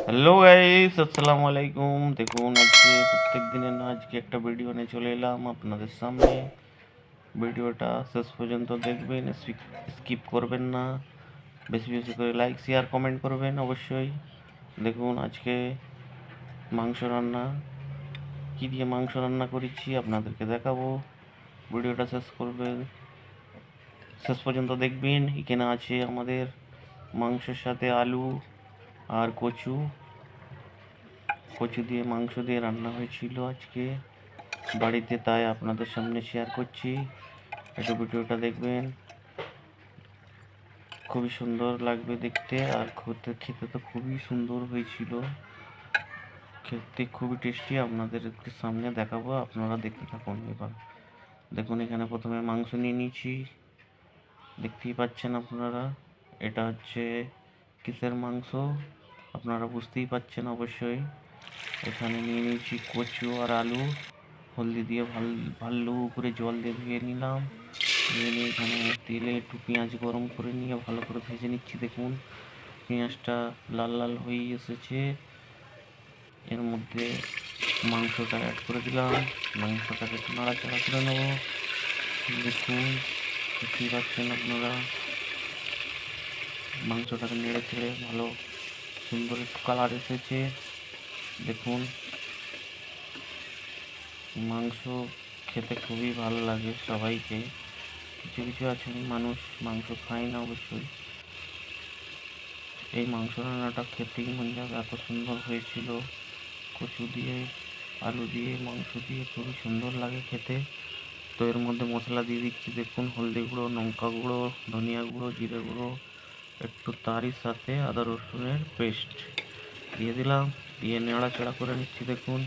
Hello guys, আসসালামু আলাইকুম। দেখুন, আজকে প্রত্যেক দিনের না আজকে একটা ভিডিও নিয়ে চলে এলাম আপনাদের সামনে। ভিডিওটা শেষ পর্যন্ত দেখবেন, স্কিপ করবেন না। বেশি বেশি করে লাইক শেয়ার কমেন্ট করবেন অবশ্যই। দেখুন আজকে মাংস রান্না, কী দিয়ে মাংস রান্না করেছি আপনাদেরকে দেখাবো। ভিডিওটা শেষ পর্যন্ত দেখবেন। এখানে আছে আমাদের মাংসের সাথে আলু আর কচু কচু দিয়ে মাংস দিয়ে রান্না হয়েছিল আজকে বাড়িতে, তাই আপনাদের সামনে শেয়ার করছি। একটু ভিডিওটা দেখবেন, খুবই সুন্দর লাগবে দেখতে, আর খেতে তো খুবই সুন্দর হয়েছিল। খেতে খুবই টেস্টি, আপনাদেরকে সামনে দেখাবো, আপনারা দেখতে থাকুন। এবার দেখুন, এখানে প্রথমে মাংস নিয়ে নিয়েছি, দেখতেই পাচ্ছেন আপনারা। এটা হচ্ছে কিসের মাংস আপনারা বুঝতেই পাচ্ছেন অবশ্যই। এখানে নিয়ে নিয়েছি কচু আর আলু, হলদি দিয়ে ভালো করে জল দিয়ে ধুয়ে নিলাম। নিয়ে নিয়ে এখানে তেলে একটু পেঁয়াজ গরম করে নিয়ে ভালো করে ভেজে নিচ্ছি। দেখুন পেঁয়াজটা লাল লাল হয়ে এসেছে। এর মধ্যে মাংসটা অ্যাড করে দিলাম, মাংসটাকে একটু নাড়াচাড়া করে নেবো। দেখুন দেখতেই পাচ্ছেন আপনারা, মাংসটাকে নেড়ে চেড়ে ভালো সুন্দর একটু কালার এসেছে। দেখুন মাংস খেতে খুবই ভালো লাগে সবাইকে। কিছু কিছু আছেন মানুষ মাংস খায় না অবশ্যই। এই মাংস রান্নাটা খেতেই মন যাবে, এত সুন্দর হয়েছিল। কচু দিয়ে আলু দিয়ে মাংস দিয়ে খুবই সুন্দর লাগে খেতে। তো এর মধ্যে মশলা দিয়ে দিচ্ছি। দেখুন হলদি গুঁড়ো, লঙ্কা গুঁড়ো, ধনিয়া গুঁড়ো, জিরে গুঁড়ো, একটু তারই সাথে আদা রসুনের পেস্ট দিয়ে দিলাম, দিয়ে নাড়াচাড়া করে নিচ্ছি। দেখুন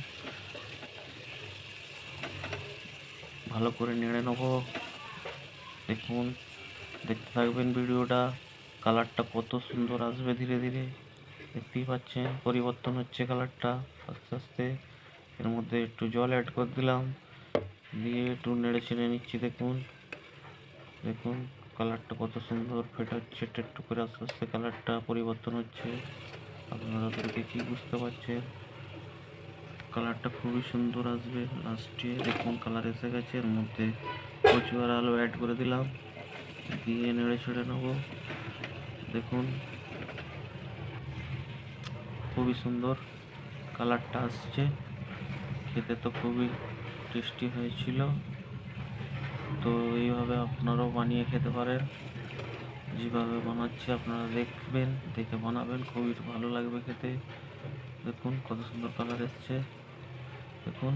ভালো করে নেড়ে নেবো। দেখুন দেখতে থাকবেন ভিডিওটা, কালারটা কত সুন্দর আসবে ধীরে ধীরে। দেখতেই পাচ্ছেন পরিবর্তন হচ্ছে কালারটা আস্তে আস্তে। এর মধ্যে একটু জল অ্যাড করে দিলাম, দিয়ে একটু নেড়ে চেড়ে নিচ্ছি। দেখুন দেখুন কালারটা কত সুন্দর ফেটে হচ্ছে, একটু করে আস্তে আস্তে কালারটা পরিবর্তন হচ্ছে। আপনারা দেখে কি বুঝতে পারছেন, কালারটা খুবই সুন্দর আসবে লাস্টে। দেখুন কালার এসে গেছে। এর মধ্যে কচু আর আলু অ্যাড করে দিলাম, দিয়ে নেড়ে ছেড়ে নেবো। দেখুন খুবই সুন্দর কালারটা আসছে, খেতে তো খুবই টেস্টি হয়েছিল। তো এইভাবে আপনারাও বানিয়ে খেতে পারেন, যেভাবে বানাচ্ছি আপনারা দেখবেন, দেখে বানাবেন, খুবই ভালো লাগবে খেতে। দেখুন কত সুন্দর কালার এসছে। দেখুন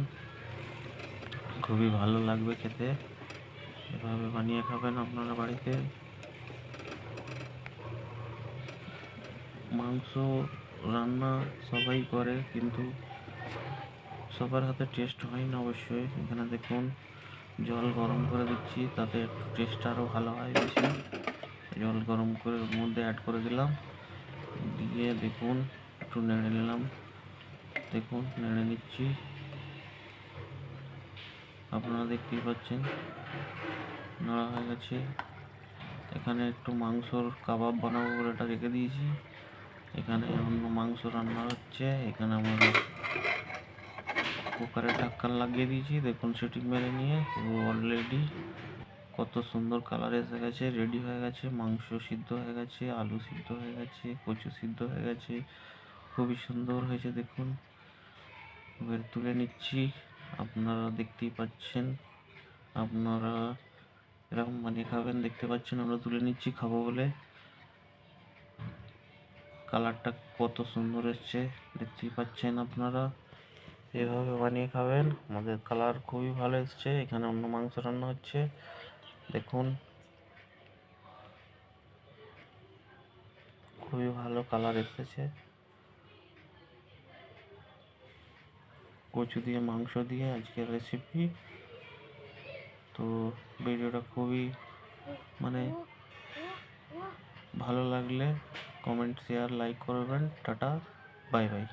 খুবই ভালো লাগবে খেতে, এভাবে বানিয়ে খাবেন আপনারা বাড়িতে। মাংস রান্না সবাই করে, কিন্তু সবার হাতে টেস্ট হয় না অবশ্যই। এখানে দেখুন জল গরম করে দিচ্ছি, তাতে একটু টেস্ট আরও ভালো হয় বেশি। জল গরম করে ওর মধ্যে অ্যাড করে দিলাম, দিয়ে দেখুন একটু নেড়ে নিলাম। দেখুন নেড়ে নিচ্ছি, আপনারা দেখতেই পাচ্ছেন নাড়া হয়ে গেছে। এখানে একটু মাংসর কাবাব বানাবো বলে এটা রেখে দিয়েছি। এখানে অন্য মাংস রান্না হচ্ছে, এখানে আমরা কুকারে ঢাক্কান লাগিয়ে দিয়েছি। দেখুন সিটি মেরে নিয়ে পুরো অলরেডি কত সুন্দর কালার এসে গেছে, রেডি হয়ে গেছে। মাংস সিদ্ধ হয়ে গেছে, আলু সিদ্ধ হয়ে গেছে, কচু সিদ্ধ হয়ে গেছে, খুবই সুন্দর হয়েছে। দেখুন এবার তুলে নিচ্ছি, আপনারা দেখতেই পাচ্ছেন। আপনারা এরকম বানিয়ে খাবেন, দেখতে পাচ্ছেন আমরা তুলে নিচ্ছি খাবো বলে। কালারটা কত সুন্দর এসছে দেখতেই পাচ্ছেন আপনারা, এভাবে বানিয়ে খাবেন। আমাদের কালার খুবই ভালো এসছে। এখানে অন্য মাংস রান্না হচ্ছে, দেখুন খুবই ভালো কালার এসেছে। কচু দিয়ে মাংস দিয়ে আজকের রেসিপি। তো ভিডিওটা খুবই মানে ভালো লাগলে কমেন্ট শেয়ার লাইক করবেন। Tata bye bye.